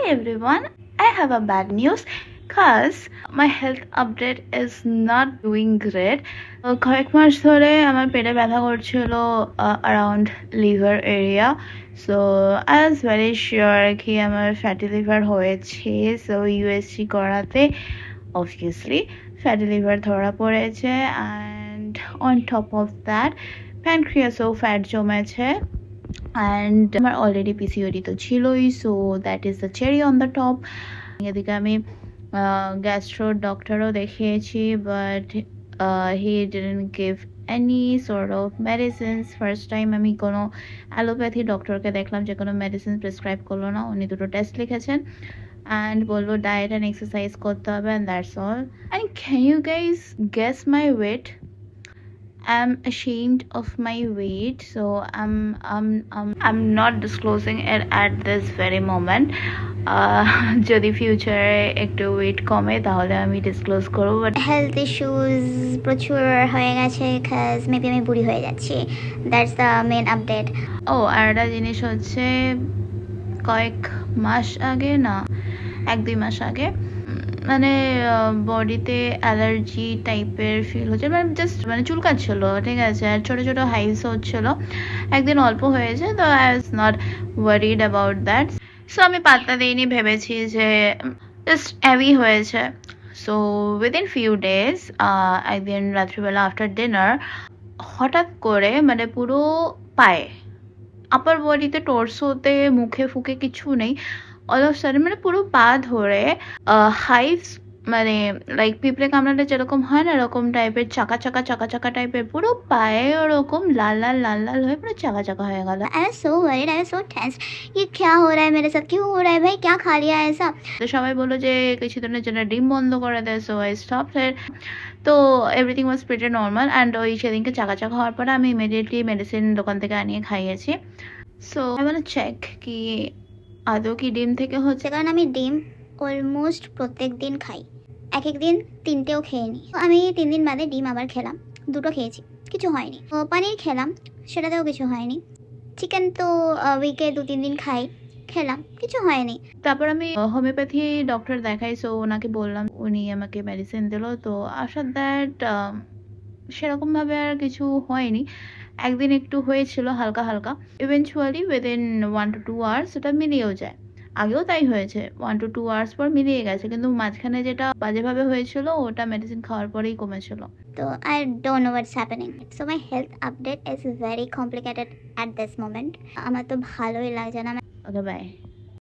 everyone, I have a bad news because my health update is not doing great. কয়েক মাস ধরে আমার পেটে ব্যথা করছিল around liver area. So I was very sure কি আমার fatty liver হয়েছে. So USG করাতে obviously fatty liver ধরা পড়েছে, and on top of that pancreasও fat জমেছে. And আমার অলরেডি পিসিওডি তো ছিলই, so that is the cherry on the top. এদিকে আমি গ্যাস্ট্রো ডক্টরও দেখিয়েছি, but he didn't give any sort of medicines. First time আমি কোনো অ্যালোপ্যাথি ডক্টরকে দেখলাম যে কোনো মেডিসিন প্রেসক্রাইব করলো না, উনি দুটো টেস্ট লিখেছেন অ্যান্ড বললো ডায়েট অ্যান্ড এক্সারসাইজ করতে হবে, and that's all. And can you guys guess my weight? I'm ashamed of my weight, so I'm not disclosing it at this very moment. যদি ফিউচারে একটু ওয়েট কমে তাহলে আমি ডিসক্লোজ করব, বাট হেলথ ইস্যুস প্রচুর হয়ে গেছে বিকজ মেবি আমি বুড়ি হয়ে যাচ্ছি। That's the main update. আর একটা জিনিস হচ্ছে, কয়েক মাস আগে না 1-2 মাস আগে মানে বডিতে অ্যালার্জি টাইপের ফিল হচ্ছে, মানে জাস্ট মানে চুলকাচ্ছিল, ঠিক আছে, আর ছোটো ছোটো হাইভস হচ্ছিলো। একদিন অল্প হয়েছে, তো I was not worried about that. So আমি পাত্তা দিইনি, ভেবেছি যে জাস্ট হেভি হয়েছে। সো উইদিন ফিউ ডেজ একদিন রাত্রিবেলা আফটার ডিনার হঠাৎ করে মানে পুরো পায়ে, আপার বডিতে, টোরসোতে, মুখে ফুকে কিছু নেই, অল অফ সাডেন মানে পুরো পা ধরে হাইভস, মানে লাইক পিঁপড়ে কামড়ালে যেরকম হয় না এরকম টাইপের চাকা চাকা টাইপের, পুরো পায়ে ওরকম লাল লাল হয়ে পুরো চাকা হয়ে গেল। I am so worried, I am so tense. ये क्या हो रहा है मेरे साथ, क्यों हो रहा है भाई, क्या खा लिया ऐसा? তো সবাই বললো যে কিছুদিনের জন্য ডিম বন্ধ করে দেয়, সো আই স্টপ ইট। তো everything was pretty normal, and ওই সেদিনকে চাকা হওয়ার পরে আমি ইমিডিয়েটলি মেডিসিন দোকান থেকে আনিয়ে খাইয়েছি। So I want to check কি আদৌ কি ডিম থেকে হচ্ছে, কারণ আমি ডিম অলমোস্ট প্রত্যেক দিন খাই, এক দিন 3টেও খেয়ে নিই। আমি 3 দিন বাদে ডিম আবার খেলাম, 2টো খেয়েছি, কিছু হয়নি। পনির খেলাম, সেটাতেও কিছু হয়নি। চিকেন তো উইকে 2-3 দিন খাই, খেলাম, কিছু হয়নি। তারপর আমি হোমিওপ্যাথি ডক্টর দেখাই, সো ওনাকে বললাম, উনি আমাকে মেডিসিন দিল। তো আফটার দ্যাট সেরকমভাবে আর কিছু হয়নি। একদিন একটু হয়েছিল হালকা ইভেনচুয়ালি উইদিন 1 to 2 আওয়ার্স ওটা মিলিয়েও যায়। আগেও তাই হয়েছে, 1 to 2 আওয়ার্স পর মিলিয়ে গেছে, কিন্তু মাঝখানে যেটা বাজেভাবে হয়েছিল ওটা মেডিসিন খাওয়ার পরেই কমেছিল। তো I don't know what's happening. So my health update is very complicated at this moment. আমার তো ভালোই লাগছে না। ওকে, বাই।